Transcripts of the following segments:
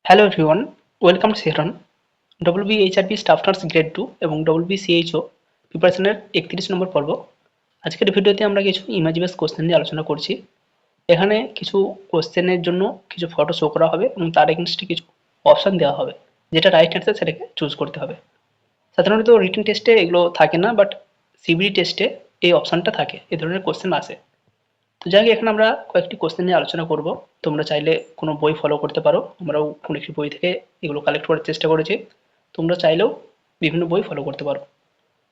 Hello everyone, welcome to সেহরন। WBHRP staff nurse grade 2 এবং ডব্লিউবিসিএইচও প্রিপারেশনের 31 নম্বর পর্ব। আজকের ভিডিওতে আমরা কিছু ইমেজ বেস কোশ্চেন নিয়ে আলোচনা করছি। এখানে কিছু কোশ্চেনের জন্য কিছু ফটো শো করা হবে এবং তার এগেনস্টে কিছু অপশান দেওয়া হবে, যেটা রাইট অ্যান্সার সেটাকে চুজ করতে হবে। সাধারণত রিটেন টেস্টে এগুলো থাকে না, বাট সিবিডি টেস্টে এই অপশানটা থাকে, এই ধরনের কোশ্চেন আসে। তো যাই হোক, এখানে আমরা কয়েকটি কোশ্চেন নিয়ে আলোচনা করব। তোমরা চাইলে কোনো বই ফলো করতে পারো, আমরাও কোনো একটি বই থেকে এগুলো কালেক্ট করার চেষ্টা করেছি। তোমরা চাইলেও বিভিন্ন বই ফলো করতে পারো।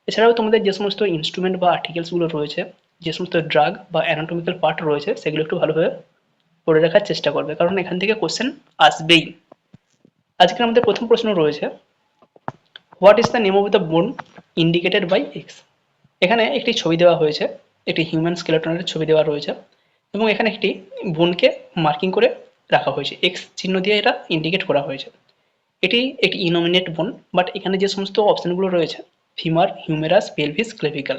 এছাড়াও তোমাদের যে সমস্ত ইনস্ট্রুমেন্ট বা আর্টিকেলসগুলো রয়েছে, যে সমস্ত ড্রাগ বা অ্যানাটমিক্যাল পার্ট রয়েছে, সেগুলো একটু ভালোভাবে পড়ে রাখার চেষ্টা করবে, কারণ এখান থেকে কোশ্চেন আসবেই। আজকে আমাদের প্রথম প্রশ্ন রয়েছে, what is the name of the bone indicated by X. এখানে একটি ছবি দেওয়া হয়েছে, একটি হিউম্যান স্কেলেটনের ছবি দেওয়া রয়েছে এবং এখানে একটি বোনকে মার্কিং করে রাখা হয়েছে, এক্স চিহ্ন দিয়ে এটা ইন্ডিকেট করা হয়েছে। এটি একটি ইনমিনেট বোন, বাট এখানে যে সমস্ত অপশানগুলো রয়েছে, ফিমার, হিউমেরাস, পেলভিস, ক্লেভিকাল,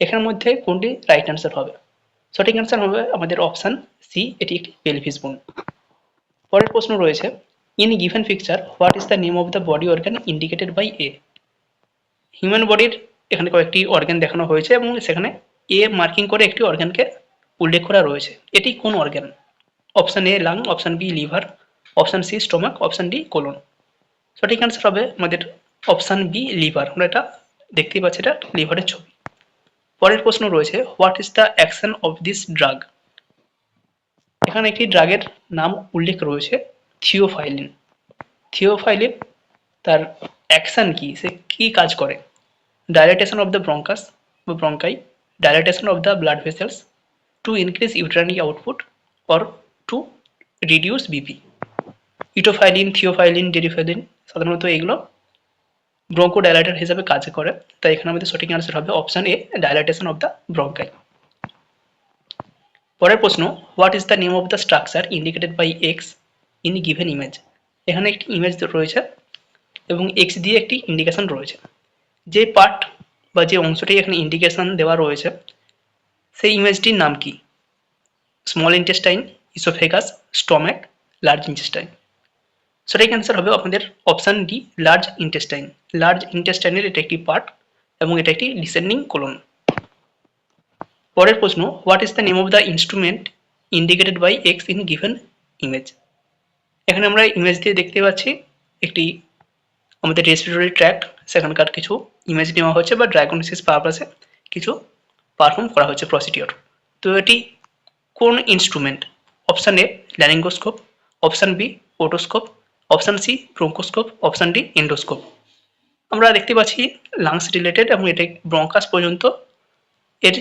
এখানের মধ্যে কোনটি রাইট অ্যান্সার হবে? সঠিক অ্যান্সার হবে আমাদের অপশান সি, এটি একটি পেলভিস বোন। পরের প্রশ্ন রয়েছে, in given picture what is the name of the body organ indicated by A. Human বডির এখানে কয়েকটি অর্গান দেখানো হয়েছে এবং সেখানে এ মার্কিং করে একটি অর্গানকে উল্লেখ করা রয়েছে। এটি কোন organ? Option A lung, option B liver, option C stomach, option D colon. সঠিক অ্যান্সার হবে আমাদের অপশান বি লিভার। আমরা এটা দেখতেই পাচ্ছি, এটা লিভারের ছবি। পরের প্রশ্ন রয়েছে, what is the action of this drug. এখানে একটি ড্রাগের নাম উল্লেখ রয়েছে, থিওফাইলিন। থিওফাইলিন তার অ্যাকশন কি, সে কি কাজ করে? ডাইলেটেশন অফ দ্য ব্রঙ্কাস বা bronchi, dilatation of the blood vessels, to increase urinary output, or to reduce BP. Etofylline, theophylline, deriphyllin সাধারণত এগুলো ব্রঙ্কোডাইলেটর হিসেবে কাজ করে, তাই এখানে আমাদের সঠিক অ্যান্সার হবে option A, dilatation of the bronchi. পরের প্রশ্ন, what is the name of the structure indicated by X in given image. এখানে একটি ইমেজ রয়েছে এবং এক্স দিয়ে একটি ইন্ডিকেশন রয়েছে। যে পার্ট বা যে অংশটি এখানে ইন্ডিকেশন দেওয়া রয়েছে, সেই ইমেজটির নাম কি? Small intestine, oesophagus, stomach, large intestine. সঠিক অ্যান্সার হবে আপনাদের অপশান ডি, লার্জ ইন্টেস্টাইন। লার্জ ইন্টেস্টাইনের এটা একটি পার্ট এবং এটা একটি ডিসেন্ডিং কোলন। পরের প্রশ্ন, what is the name of the instrument indicated by X in given image. এখানে আমরা ইমেজ দিয়ে দেখতে পাচ্ছি একটি আমাদের রেসপিরেটরি ট্র্যাক্ট, সেখানকার কিছু ইমেজ নেওয়া হচ্ছে বা ডায়াগনোসিস পারপাসে কিছু পারফর্ম করা হচ্ছে প্রসিডিওর। তো এটি কোন instrument? Option A laryngoscope, option B otoscope, option C bronchoscope, option D endoscope. আমরা দেখতে পাচ্ছি লাংস রিলেটেড এবং এটা ব্রঙ্কাস পর্যন্ত এর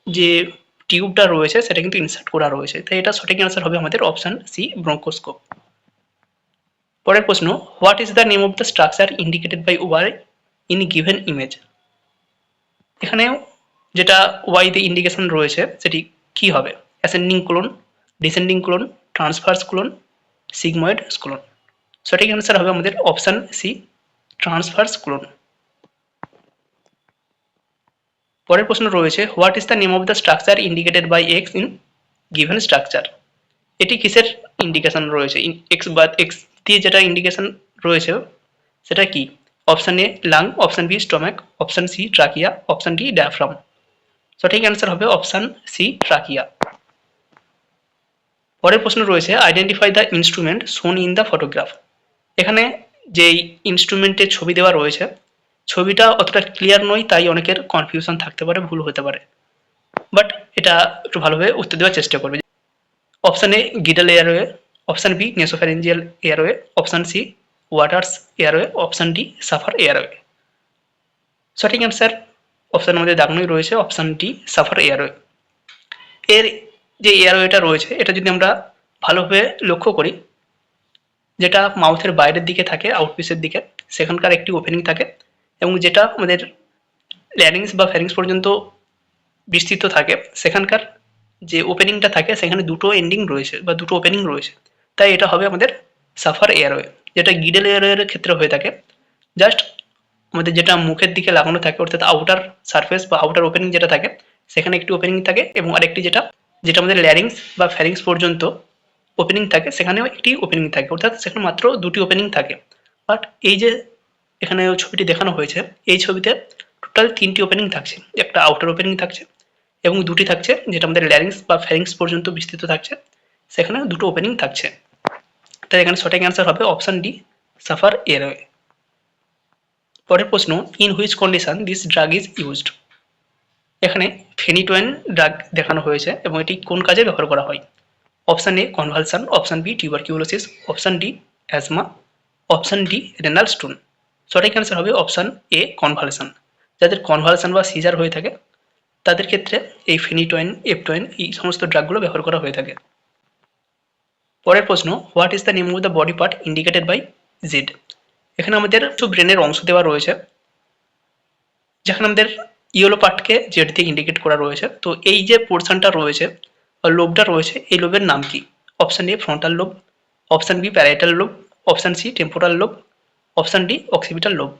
যে টিউবটা রয়েছে সেটা কিন্তু ইনসার্ট করা রয়েছে, তাই এটা সঠিক অ্যান্সার হবে আমাদের অপশান সি, ব্রঙ্কোস্কোপ। পরের প্রশ্ন, what is the name of the structure indicated by Y in given image. এখানেও যেটা ওয়াই দিয়ে ইন্ডিকেশন রয়েছে সেটি কি হবে? Ascending colon, descending colon, transverse colon, sigmoid colon. সঠিক অ্যান্সার হবে আমাদের অপশান সি, ট্রান্সভার্স কোলন। পরের প্রশ্ন রয়েছে, what is the name of the structure indicated by X in given structure. এটি কিসের ইন্ডিকেশন রয়েছে? এক্স বা এক্স দিয়ে যেটা ইন্ডিকেশন রয়েছে সেটা কি? Option A lung, option B stomach, option C trachea, option D diaphragm. সঠিক অ্যান্সার হবে অপশান সি, ট্রাকিয়া। পরের প্রশ্ন রয়েছে, identify the instrument shown in the photograph. এখানে যেই ইনস্ট্রুমেন্টের ছবি দেওয়া রয়েছে, ছবিটা অতটা ক্লিয়ার নয়, তাই অনেকের কনফিউশন থাকতে পারে, ভুল হতে পারে, বাট এটা একটু ভালোভাবে উত্তর দেওয়ার চেষ্টা করবে। Option A Guedel airway, option B nasopharyngeal airway, option C Waters airway, option D Safar airway. সঠিক অ্যান্সার অপশান আমাদের দাগানোই রয়েছে, অপশান ডি সাফার এয়ারওয়ে। এর যে এয়ারওয়েটা রয়েছে এটা যদি আমরা ভালোভাবে লক্ষ্য করি, যেটা মাউথের বাইরের দিকে থাকে, আউটপিসের দিকে, সেখানকার একটি ওপেনিং থাকে এবং যেটা আমাদের ল্যারিংস বা ফ্যারিংস পর্যন্ত বিস্তৃত থাকে, সেখানকার যে ওপেনিংটা থাকে সেখানে দুটো এন্ডিং রয়েছে বা দুটো ওপেনিং রয়েছে, তাই এটা হবে আমাদের সাফার এয়ারওয়ে। যেটা গিডেল এয়ারওয়ের ক্ষেত্রে হয়ে থাকে, জাস্ট আমাদের যেটা মুখের দিকে লাগানো থাকে, অর্থাৎ আউটার সারফেস বা আউটার ওপেনিং যেটা থাকে সেখানে একটি ওপেনিং থাকে এবং আরেকটি যেটা আমাদের ল্যারিংস বা ফ্যারিংস পর্যন্ত ওপেনিং থাকে সেখানেও একটি ওপেনিং থাকে, অর্থাৎ সেখানে মাত্র দুটি ওপেনিং থাকে। বাট এই যে এখানে ছবিটি দেখানো হয়েছে, এই ছবিতে টোটাল তিনটি ওপেনিং থাকছে। একটা আউটার ওপেনিং থাকছে এবং দুটি থাকছে যেটা আমাদের ল্যারিংস বা ফ্যারিংস পর্যন্ত বিস্তৃত থাকছে, সেখানে দুটো ওপেনিং থাকছে। তাই এখানে সঠিক অ্যান্সার হবে অপশন ডি, সাফার এয়ারওয়ে। পরের প্রশ্ন, in which condition this drug is used. এখানে ফেনিটোয়েন ড্রাগ দেখানো হয়েছে এবং এটি কোন কাজে ব্যবহার করা হয়। Option A convulsion, option B tuberculosis, option D asthma, option D renal stone. সঠিক অ্যান্সার হবে অপশন এ কনভালশন। যাদের কনভালশন বা সিজার হয়ে থাকে তাদের ক্ষেত্রে এই ফেনিটোয়েন, এপটোয়েন এই সমস্ত ড্রাগগুলো ব্যবহার করা হয়ে থাকে। পরের প্রশ্ন, what is the name of the body part indicated by Z. এখানে আমাদের কিছু ব্রেনের অংশ দেওয়া রয়েছে, যেখানে আমাদের ইয়েলো পার্টকে জেড দিয়ে ইন্ডিকেট করা রয়েছে। তো এই যে পোর্শনটা রয়েছে বা লোবটা রয়েছে, এই লোবের নাম কি। Option A frontal lobe, option B parietal lobe, option C temporal lobe, option D occipital lobe.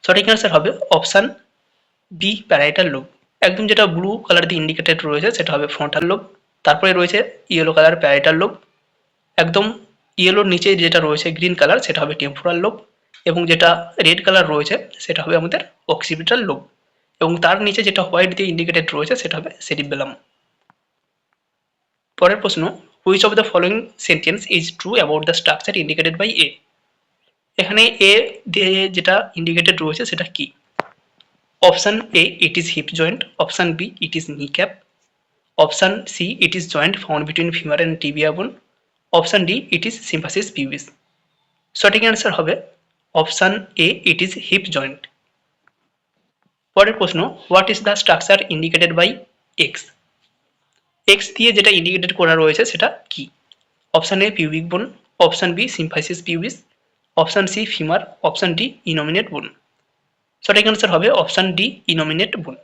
সঠিক অ্যান্সার হবে অপশন বি প্যারাইটাল লোব। একদম যেটা ব্লু কালার দিয়ে ইন্ডিকেটেড রয়েছে সেটা হবে ফ্রন্টাল লোব, তারপরে রয়েছে ইয়েলো কালার প্যারাইটাল লোব, একদম ইয়েলোর নিচে যেটা রয়েছে গ্রিন কালার সেটা হবে টেম্পোরাল লোব, এবং যেটা রেড কালার রয়েছে সেটা হবে আমাদের অক্সিপিটাল লোব, এবং তার নিচে যেটা হোয়াইট দিয়ে ইন্ডিকেটেড রয়েছে সেটা হবে সেরিবেলাম। পরের প্রশ্ন, which of the following sentence is true about the structure indicated by A. এখানে এ দিয়ে যেটা ইন্ডিকেটেড রয়েছে সেটা কি। Option A it is hip joint, option B it is knee cap, option C it is joint found between femur and tibia bone, option D it is symphysis pubis. সঠিক answer হবে option A it is hip joint. পরের প্রশ্ন, what is the structure indicated by X. X দিয়ে যেটা indicated করা রয়েছে সেটা কি। Option A pubic bone, option B symphysis pubis, option C femur, option D innominate bone. সঠিক অ্যান্সার হবে অপশন ডি ইনোমিনেট বোন।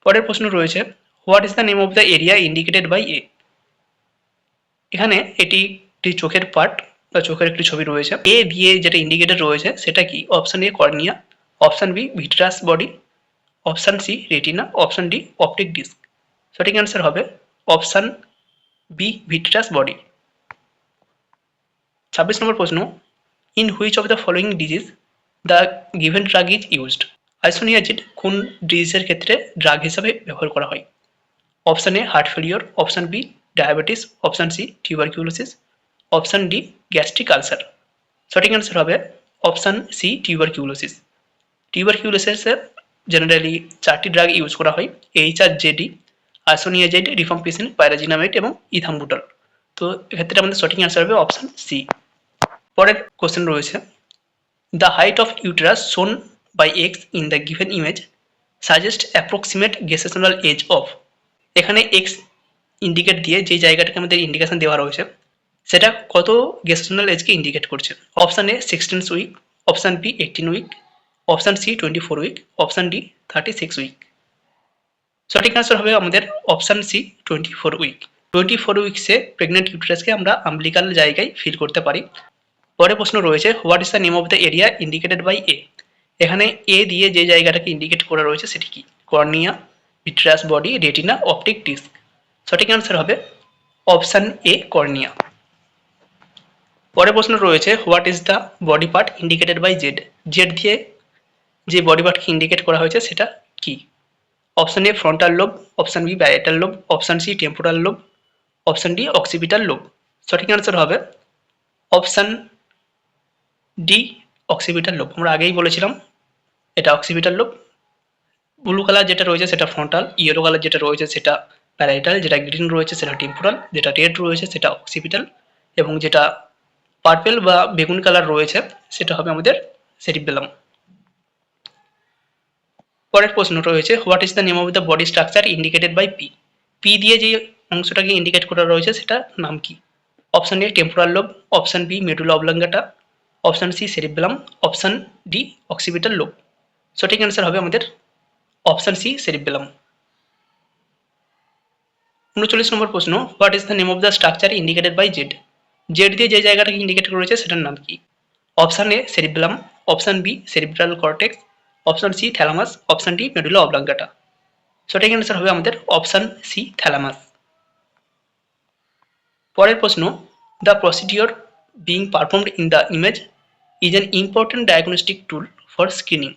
পরের প্রশ্ন রয়েছে, what is the name of the area indicated by A. এখানে এটি একটি চোখের পার্ট বা চোখের একটি ছবি রয়েছে। এ দিয়ে যেটা ইন্ডিকেটেড রয়েছে সেটা কি। Option A cornea, option B vitreous body, option C retina, option D optic disc. সঠিক অ্যান্সার হবে অপশন বি ভিট্রাস বডি। 26 নম্বর প্রশ্ন, in which of the following disease the given drug is used. Isoniazid কোন ডিজিজের ক্ষেত্রে drug হিসাবে ব্যবহার করা হয়। Option A heart failure, option B diabetes, option C tuberculosis, option D gastric ulcer. সঠিক অ্যান্সার হবে অপশন সি টিউবারকিউলোসিস। টিউবারকিউলোসিসে জেনারেলি চারটি ড্রাগ ইউজ করা হয়, এইচআরজেডি, আইসোনিয়াজাইড, রিফাম্পিসিন, পাইরাজিনামাইড এবং ইথাম্বুটল। তো এক্ষেত্রে আমাদের সঠিক অ্যান্সার হবে অপশন সি। পরের কোশ্চেন রয়েছে, the height of uterus shown by X in the given image suggest approximate gestational age of. এখানে এক্স ইন্ডিকেট দিয়ে যে জায়গাটাকে আমাদের ইন্ডিকেশন দেওয়া রয়েছে সেটা কত গেস্টেশনাল এজকে ইন্ডিকেট করছে। Option A 16 week, option B 18 week, option C 24 week, option D 36 week. সঠিক অ্যান্সার হবে আমাদের অপশন সি 24 উইক। 24 উইকসে প্রেগনেন্ট ইউটেরাসকে আমরা আম্বিলিকাল জায়গায় ফিল করতে পারি। পরের প্রশ্ন রয়েছে, what is the name of the area indicated by A. এখানে এ দিয়ে যে জায়গাটাকে ইন্ডিকেট করা রয়েছে সেটি কি। Cornea, vitreous body, retina, optic disc. সঠিক অ্যান্সার হবে অপশন এ কর্নিয়া। পরের প্রশ্ন রয়েছে, what is the body part indicated by Z. Z দিয়ে যে বডি পার্টকে ইন্ডিকেট করা হয়েছে সেটা কি। Option A frontal lobe, option B parietal lobe, option C temporal lobe, option D occipital lobe. সঠিক অ্যান্সার হবে অপশন ডি অক্সিপিটাল লোব। আমরা আগেই বলেছিলাম এটা অক্সিপিটাল লোব। ব্লু কালার যেটা রয়েছে সেটা ফ্রন্টাল, ইয়েলো কালার যেটা রয়েছে সেটা প্যারাইটাল, যেটা গ্রিন রয়েছে সেটা টেম্পোরাল, যেটা রেড রয়েছে সেটা অক্সিপিটাল, এবং যেটা পার্পেল বা বেগুনি কালার রয়েছে সেটা হবে আমাদের সেরিবেলাম। পরের প্রশ্ন রয়েছে, what is the name of the body structure indicated by P. P দিয়ে যে অংশটাকে ইন্ডিকেট করা রয়েছে সেটা নাম কি। Option A temporal lobe, option B medulla oblongata, option C cerebellum, option D occipital lobe. সঠিক অ্যান্সার হবে আমাদের অপশন সি সেরিবেলাম। 39 নম্বর প্রশ্ন, what is the name of the structure indicated by Z. Z দিয়ে যে জায়গাটাকে indicate করা রয়েছে সেটার নাম কি। Option A cerebellum, option B cerebral cortex, option C thalamus, option D medulla oblongata. সঠিক অ্যান্সার হবে আমাদের অপশান সি থ্যালামাস। পরের প্রশ্ন, the procedure being performed in the image is an important diagnostic tool for screening.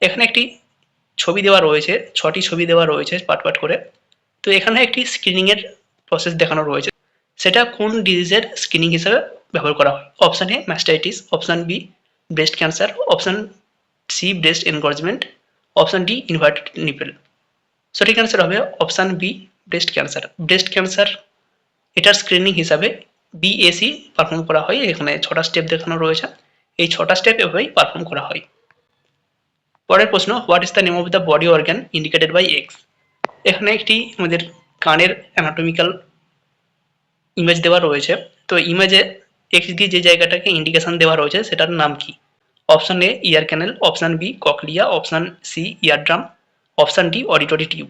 এখানে একটি ছবি দেওয়া রয়েছে, 6টি ছবি দেওয়া রয়েছে পার্ট পার্ট করে। তো এখানে একটি স্ক্রিনিংয়ের প্রসেস দেখানো রয়েছে, সেটা কোন ডিজিজের স্ক্রিনিং হিসেবে ব্যবহার করা হয়। Option A mastitis, option B breast cancer, option C breast engorgement, option D inverted nipple. সঠিক অ্যান্সার হবে option B breast cancer. Breast cancer এটার স্ক্রিনিং হিসাবে বিএসি পারফর্ম করা হয়। এখানে 6টা স্টেপ দেখানো রয়েছে, এই 6টা স্টেপ এভাবেই পারফর্ম করা হয়। পরের প্রশ্ন, what is the name of the body organ indicated by X. এখানে একটি আমাদের কানের অ্যানাটমিক্যাল ইমেজ দেওয়া রয়েছে। তো ইমেজে এক্স দিয়ে যে জায়গাটাকে ইন্ডিকেশন দেওয়া রয়েছে সেটার নাম কি। Option A ear canal, option B cochlea, option C eardrum, option D auditory tube.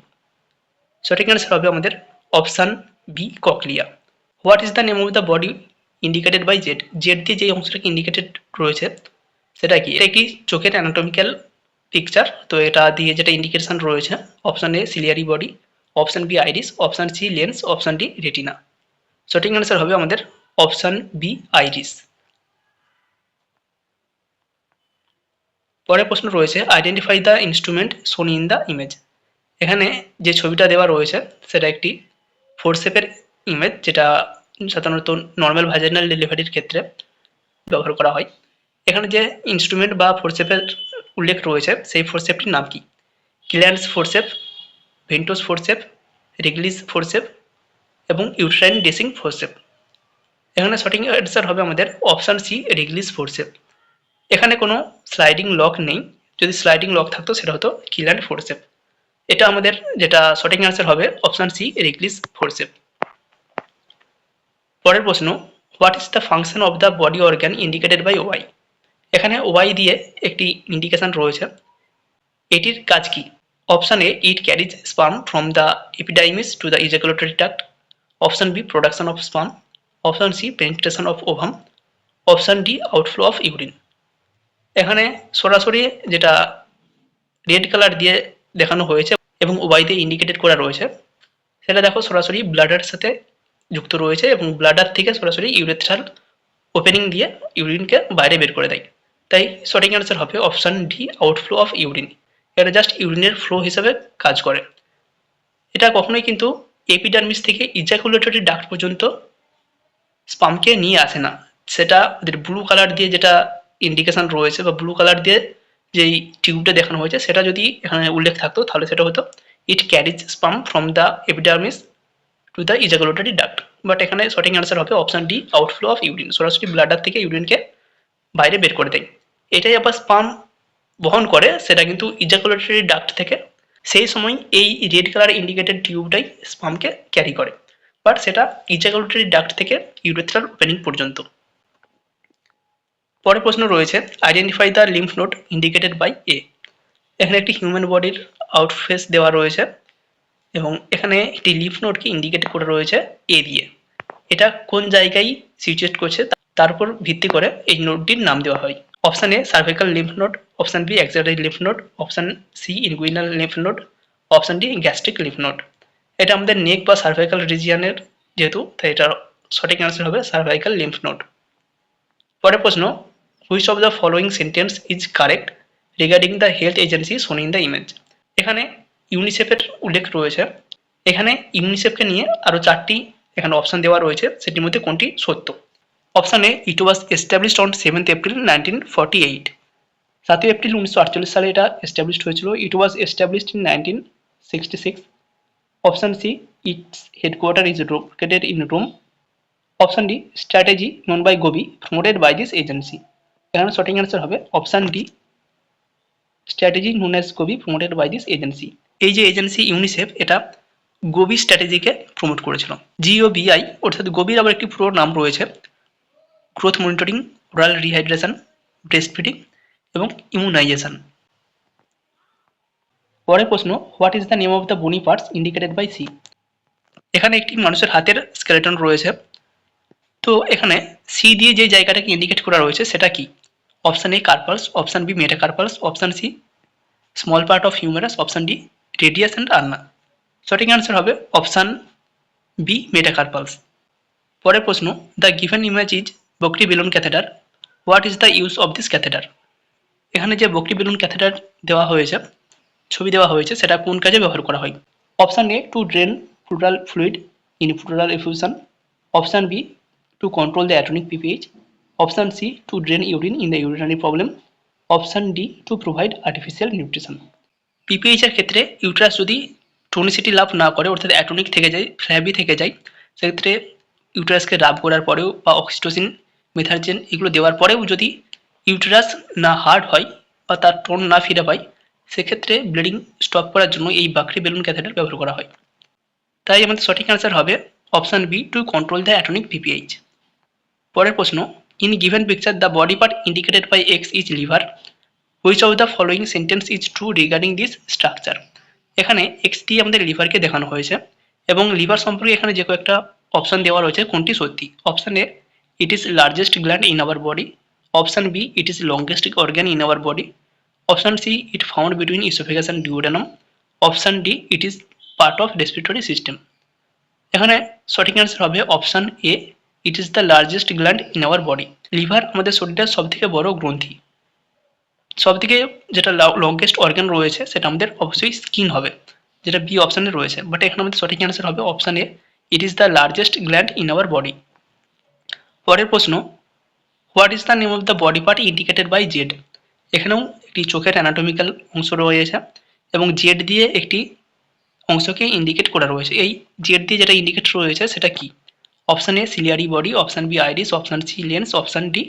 সঠিক অ্যান্সার হবে আমাদের option B cochlea. What is the name of the body indicated by Z. Z দিয়ে যে অংশটাকে ইন্ডিকেটেড রয়েছে সেটা কি। এটা কি চোখের অ্যানাটমিক্যাল পিকচার। তো এটা দিয়ে যেটা ইন্ডিকেশন রয়েছে, option A ciliary body, option B iris, option C lens, option D retina. সঠিক অ্যান্সার হবে আমাদের অপশান বি আইরিস। পরের প্রশ্ন রয়েছে, identify the instrument shown in the image. এখানে যে ছবিটা দেওয়া রয়েছে সেটা একটি ফোরসেপের ইমেজ, যেটা সাধারণত নর্মাল ভাজাইনাল ডেলিভারির ক্ষেত্রে ব্যবহার করা হয়। এখানে যে ইনস্ট্রুমেন্ট বা ফোরসেপের উল্লেখ রয়েছে সেই ফোরসেপটির নাম কি। ক্লিয়ারেন্স ফোরসেপ, ভেন্টোস ফোরসেপ, রিগলিস ফোরসেপ এবং ইউট্রাইন ড্রেসিং ফোরসেপ। এখানে সঠিক অ্যান্সার হবে আমাদের অপশান সি রিগলিস ফোরসেপ। এখানে কোনো স্লাইডিং লক নেই, যদি স্লাইডিং লক থাকতো সেটা হতো ক্লিয়ারেন্ট ফোরসেপ। এটা আমাদের যেটা সঠিক অ্যান্সার হবে অপশান সি রিগলিস ফোরসেপ। পরের প্রশ্ন, what is the function of the body organ indicated by Y. এখানে ওয়াই দিয়ে একটি ইন্ডিকেশন রয়েছে, এটির কাজ কি। Option A it carries sperm from the epididymis to the ejaculatory tract, option B production of sperm, option C penetration of ovum, option D outflow of urine. এখানে সরাসরি যেটা রেড কালার দিয়ে দেখানো হয়েছে এবং ওয়াইতে ইন্ডিকেটেড করা রয়েছে সেটা দেখো সরাসরি ব্লাডার সাথে যুক্ত রয়েছে এবং ব্লাডার থেকে সরাসরি ইউরেথ্রাল ওপেনিং দিয়ে ইউরিনকে বাইরে বের করে দেয়। তাই সঠিক অ্যান্সার হবে option D outflow of urine. এটা জাস্ট ইউরিনের ফ্লো হিসেবে কাজ করে। এটা কখনোই কিন্তু এপিডার্মিস থেকে ইজাকুলেটরি ডাক্ট পর্যন্ত স্পামকে নিয়ে আসে না। সেটা ওদের ব্লু কালার দিয়ে যেটা ইন্ডিকেশন রয়েছে বা ব্লু কালার দিয়ে যেই টিউবটা দেখানো হয়েছে সেটা যদি এখানে উল্লেখ থাকতো তাহলে সেটা হতো it carries sperm from the epidermis to the ejaculatory duct. But এখানে সঠিক অ্যান্সার হবে option D outflow of urine. সরাসরি ব্লাডার থেকে ইউরিনকে বাইরে বের করে দেয়। এটাই আবার স্পাম বহন করে সেটা কিন্তু ইজাকুলেটরি ডাক্ট থেকে। সেই সময় এই রেড কালার ইন্ডিকেটেড টিউবটাই স্পামকে ক্যারি করে, বাট সেটা ইজাকুলেটরি ডাক্ট থেকে ইউরেথ্রাল ওপেনিং পর্যন্ত। পরের প্রশ্ন রয়েছে, identify the lymph node indicated by A. এখানে একটি হিউম্যান বডির আউটফেস দেওয়া রয়েছে এবং এখানে একটি লিম্ফ নোডকে ইন্ডিকেট করে রয়েছে এ দিয়ে। এটা কোন জায়গায় সিচুয়েট করছে তার উপর ভিত্তি করে এই নোডটির নাম দেওয়া হয়। Option A cervical lymph node, option B axillary lymph node, option C inguinal lymph node, option D gastric lymph node. এটা আমাদের নেক বা সার্ভাইকাল রিজিয়নের যেহেতু, তাই এটা সঠিক অ্যান্সার হবে সার্ভাইকাল লিম্ফ নোড। পরের প্রশ্ন, which of the following sentence is correct regarding the health agency শোন ইন দ্য ইমেজ। এখানে ইউনিসেফের উল্লেখ রয়েছে। এখানে ইউনিসেফকে নিয়ে আরও 4টি এখানে অপশান দেওয়া রয়েছে, সেটির মধ্যে কোনটি সত্য। Option A it was established on 7th April 1948। 7 April 1948 সালে এটা এস্টাবলিশড হয়েছিল। It was established in 1966। Option C its headquarter is located in Rome. Option D strategy known by GOBI promoted by this agency. এখানে সঠিক answer হবে option D strategy known as GOBI promoted by this agency. এই যে agency UNICEF এটা GOBI স্ট্র্যাটেজিকে promote করেছিল। GOBI অর্থাৎ গোবির আবার একটি পুরো নাম রয়েছে, growth monitoring, oral rehydration, breast feeding এবং ইমিউনাইজেশন। পরের প্রশ্ন, what is the name of the বনি পার্টস ইন্ডিকেটেড বাই সি। এখানে একটি মানুষের হাতের স্কেলেটন রয়েছে। তো এখানে সি দিয়ে যে জায়গাটাকে ইন্ডিকেট করা রয়েছে সেটা কি। Option A carpals, option B metacarpals, option C small part of humerus, option D radius and ulna. সঠিক অ্যান্সার হবে অপশান বি মেটাকার্পালস। পরের প্রশ্ন, the given image is Bakri balloon catheter, what is the use of this catheter. এখানে যে বকরি balloon catheter দেওয়া হয়েছে, ছবি দেওয়া হয়েছে, সেটা কোন কাজে ব্যবহার করা হয়। Option A to drain pleural fluid in pleural effusion, option B to control the atomic PPH, option C to drain urine in the urinary problem, option D to provide artificial nutrition. PPH এর ক্ষেত্রে uterus যদি টোনিসিটি লাভ না করে, অর্থাৎ অ্যাটনিক থেকে যায়, flabby থেকে যায়, সেক্ষেত্রে ইউট্রাসকে রাব করার পরেও বা অক্সিটোসিন, মেথারজেন এগুলো দেওয়ার পরেও যদি ইউটেরাস না হার্ড হয় বা তার টোন না ফিরে পায়, সেক্ষেত্রে ব্লিডিং স্টপ করার জন্য এই বাকরি বেলুন ক্যাথেটার ব্যবহার করা হয়। তাই আমাদের সঠিক অ্যান্সার হবে option B to control the atomic PPH. পরের প্রশ্ন, in given picture the body part indicated by X is liver, which of the following sentence is true regarding this structure. এখানে এক্স দিয়ে আমাদের লিভারকে দেখানো হয়েছে এবং লিভার সম্পর্কে এখানে যে কয়েকটা অপশান দেওয়া রয়েছে কোনটি সত্যি। Option A, it is largest gland in our body, option B, it is longest organ in our body, option C, it found between oesophagus and duodenum, option D, it is part of respiratory system. এখানে সঠিক answer হবে option A, it is the largest gland in our body. Liver আমাদের শরীরের সবথেকে বড় গ্রন্থি। সবথেকে যেটা লংগেস্ট অর্গান রয়েছে সেটা আমাদের অবশ্যই স্কিন হবে, যেটা বি অপশানে রয়েছে, বাট এখানে আমাদের সঠিক অ্যান্সার হবে option A, it is the largest gland in our body. পরের প্রশ্ন, what is the name of the body part indicated by Z. এখানেও একটি চোখের অ্যানাটমিক্যাল অংশ রয়েছে এবং জেড দিয়ে একটি অংশকে ইন্ডিকেট করা রয়েছে। এই জেড দিয়ে যেটা ইন্ডিকেট রয়েছে সেটা কি। Option A ciliary body, option B iris, option C lens, option D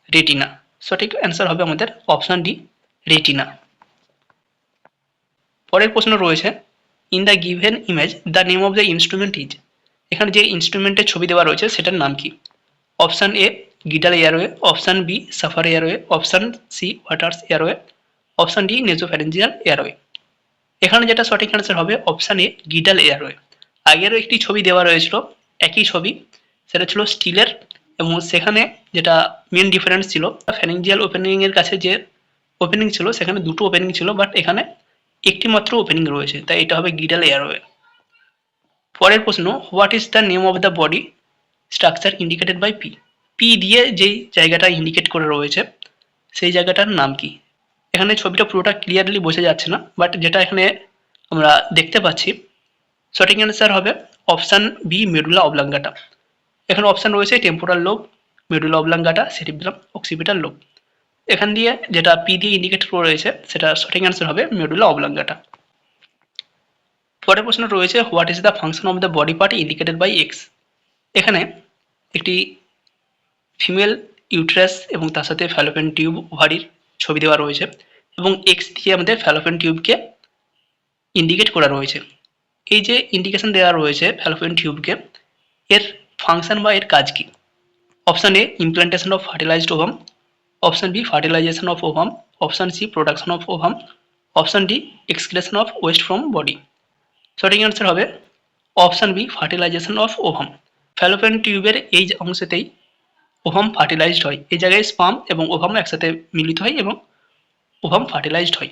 retina. সঠিক অ্যান্সার হবে আমাদের অপশান ডি রেটিনা। পরের প্রশ্ন রয়েছে, in the given image the name of the instrument is. এখানে যে ইনস্ট্রুমেন্টের ছবি দেওয়া রয়েছে সেটার নাম কি। Option A Guedel airway, option B Safar airway, option C Waters airway, option D nasopharyngeal airway. এখানে যেটা সঠিক অ্যান্সার হবে অপশান এ গিডাল এয়ারওয়ে। আগেরও একটি ছবি দেওয়া রয়েছিল, একই ছবি, সেটা ছিল স্টিলের, এবং সেখানে যেটা মেন ডিফারেন্স ছিল, ফ্যারেঞ্জিয়াল ওপেনিং এর কাছে যে ওপেনিং ছিল সেখানে দুটো ওপেনিং ছিল, বাট এখানে একটি মাত্র ওপেনিং রয়েছে, তাই এটা হবে গিডাল এয়ারওয়ে। পরের প্রশ্ন, what is the name of the body structure indicated by P. P দিয়ে যেই জায়গাটা ইন্ডিকেট করে রয়েছে সেই জায়গাটার নাম কি। এখানে ছবিটা পুরোটা ক্লিয়ারলি বোঝা যাচ্ছে না, বাট যেটা এখানে আমরা দেখতে পাচ্ছি, সঠিক অ্যান্সার হবে অপশান বি মেডুলা অবলাঙ্গাটা। এখানে অপশান রয়েছে temporal lobe, medulla oblongata, cerebrum, occipital lobe. এখান দিয়ে যেটা পি দিয়ে ইন্ডিকেট করে রয়েছে সেটা সঠিক অ্যান্সার হবে মেডুলা অবলাঙ্গাটা। পরের প্রশ্ন রয়েছে, what is the function of the body part indicated by X. এখানে একটি ফিমেল ইউট্রাস এবং তার সাথে ফ্যালোপিয়ান টিউব ওভারির ছবি দেওয়া রয়েছে এবং এক্স দিয়ে আমাদের ফ্যালোপিয়ান টিউবকে ইন্ডিকেট করা রয়েছে। এই যে ইন্ডিকেশন দেওয়া রয়েছে ফ্যালোপিয়ান টিউবকে, এর ফাংশন বা এর কাজ কি। Option A implantation of fertilised ovum, option B fertilisation of ovum, option C production of ovum, option D excretion of waste from body. সঠিক অ্যান্সার হবে option B fertilisation of ovum. Fallopian টিউবের এই অংশতেই ovum fertilised হয়। এই জায়গায় sperm এবং ovum একসাথে মিলিত হয় এবং ওভাম ফার্টিলাইজড হয়।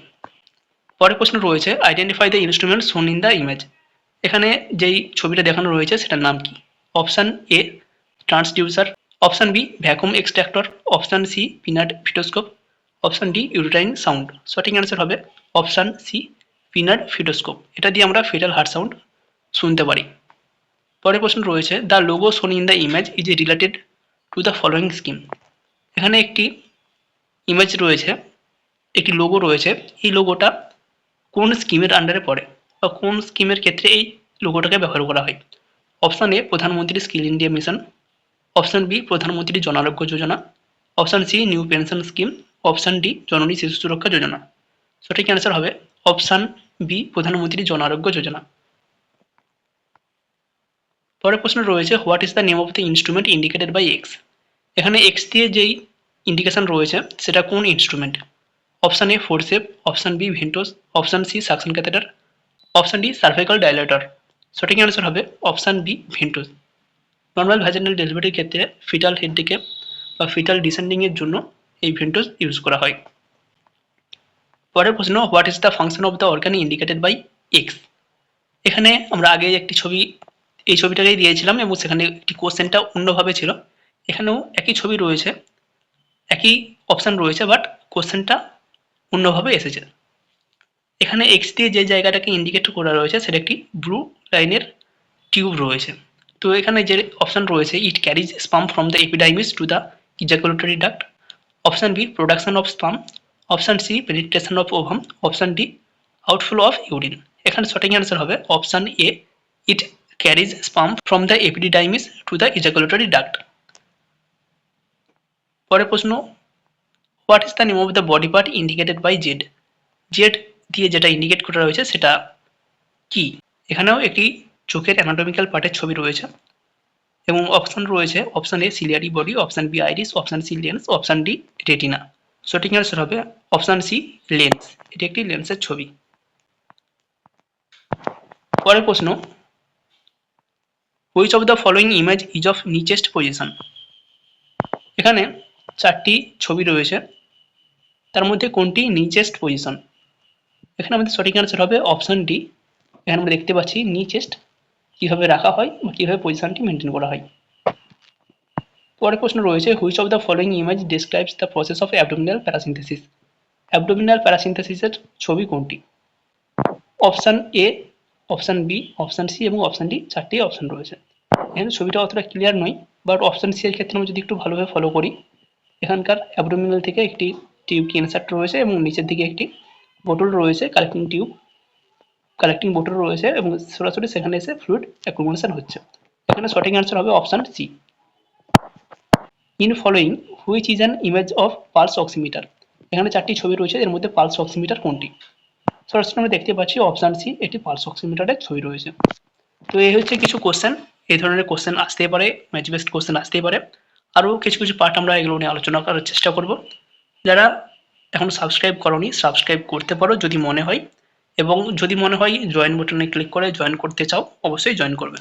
পরের প্রশ্ন রয়েছে, identify the instrument shown in the image. এখানে যেই ছবিটা দেখানো রয়েছে সেটার নাম কি। Option A transducer, option B vacuum extractor, option C Pinard fetoscope, option D uterine sound. সঠিক অ্যান্সার হবে অপশান সি পিনাট ফিটোস্কোপ। এটা দিয়ে আমরা ফিটাল হার্ট সাউন্ড শুনতে পারি। পরের প্রশ্ন রয়েছে, দ্য লোগো শোন in the image is related to the following scheme. এখানে একটি ইমেজ রয়েছে, একটি লোগো রয়েছে, এই লোগোটা কোন স্কিমের আন্ডারে পড়ে বা কোন স্কিমের ক্ষেত্রে এই লোগোটাকে ব্যবহার করা হয়। Option A Pradhanmantri skill India mission, option B Pradhanmantri Jan Arogya Yojana, option C new pension scheme, option D Janani Shishu সুরক্ষা যোজনা। সঠিক অ্যান্সার হবে অপশান বি প্রধানমন্ত্রী জন আরোগ্য যোজনা। পরের প্রশ্ন রয়েছে, what is the name of the instrument indicated by X. এখানে এক্স দিয়ে যেই ইন্ডিকেশন রয়েছে সেটা কোন instrument. Option A forcep, option B ventouse, option C suction catheter, option D cervical dilator. সঠিক অ্যান্সার হবে option B ventouse. Normal vaginal ডেলিভারির ক্ষেত্রে ফিটাল হেডেকে বা ফিটাল ডিসেন্ডিংয়ের জন্য এই ভেন্টোস ইউজ করা হয়। পরের প্রশ্ন, what is the function of the organ indicated by X. এখানে আমরা আগে একটি ছবি এই ছবিটাকেই দিয়েছিলাম এবং সেখানে একটি কোশ্চেনটা অন্যভাবে ছিল। এখানেও একই ছবি রয়েছে, একই অপশান রয়েছে, বাট কোশ্চেনটা অন্যভাবে এসেছে। এখানে এক্স দিয়ে যে জায়গাটাকে ইন্ডিকেট করা রয়েছে সেটা একটি ব্লু লাইনের টিউব রয়েছে। তো এখানে যে অপশান রয়েছে, it carries sperm from the epididymis to the ejaculatory duct. Option B, production of sperm. Option C, penetration of ovum. Option D, outflow of urine. এখানে সঠিক অ্যান্সার হবে option A, it carries sperm from the epididymis to the ejaculatory duct. পরের প্রশ্ন, what is the name of the body part indicated by Z? Z দিয়ে যেটা indicate করা রয়েছে সেটা কি? এখানেও একটি চোখের অ্যানাটমিক্যাল পার্টের ছবি রয়েছে এবং অপশান রয়েছে option A ciliary body, option B iris, option C lens, option D retina. সঠিক অ্যান্সার হবে অপশান সি, লেন্স। এটি একটি লেন্সের ছবি। পরের প্রশ্ন, which of the following image is of nicest position? এখানে চারটি ছবি রয়েছে, তার মধ্যে কোনটি নিচেস্ট পজিশন? এখানে আমাদের সঠিক অ্যান্সার হবে অপশান ডি। এখানে আমরা দেখতে পাচ্ছি নিচেস্ট কীভাবে রাখা হয় বা কীভাবে পজিশনটি মেনটেন করা হয়। পরের প্রশ্ন রয়েছে, which of the following image describes the process of abdominal paracentesis? Abdominal প্যারাসিনথেসিসের ছবি কোনটি? Option A, option B, option C এবং অপশান ডি, চারটি অপশান রয়েছে। এখানে ছবিটা অতটা ক্লিয়ার নয়, বাট অপশান সি এর ক্ষেত্রে আমরা যদি একটু ভালোভাবে ফলো করি, এখানকার অ্যাবডোমিনাল থেকে একটি টিউব ইনসার্ট রয়েছে এবং নিচের দিকে একটি বোতল রয়েছে, কালেক্টিং বোতল রয়েছে এবং সরাসরি সেখানে এসে ফ্লুইড অ্যাকুমুলেশন হচ্ছে। এখানে সঠিক অ্যান্সার হবে option C. In following which is an image of pulse oximeter? এখানে চারটি ছবি রয়েছে, এর মধ্যে পালস অক্সিমিটার কোনটি? সরাসরি আমরা দেখতে পাচ্ছি অপশান সি, এটি পালস অক্সিমিটারের ছবি রয়েছে। তো এই হচ্ছে কিছু কোশ্চেন, এই ধরনের কোশ্চেন আসতেই পারে, ম্যাচ বেসড কোশ্চেন আসতেই পারে। আরও কিছু কিছু পার্ট আমরা এগুলো নিয়ে আলোচনা করার চেষ্টা করব। যারা এখন সাবস্ক্রাইব করোনি, সাবস্ক্রাইব করতে পারো যদি মনে হয়, এবং যদি মনে হয় জয়েন বাটনে ক্লিক করে জয়েন করতে চাও, অবশ্যই জয়েন করবে।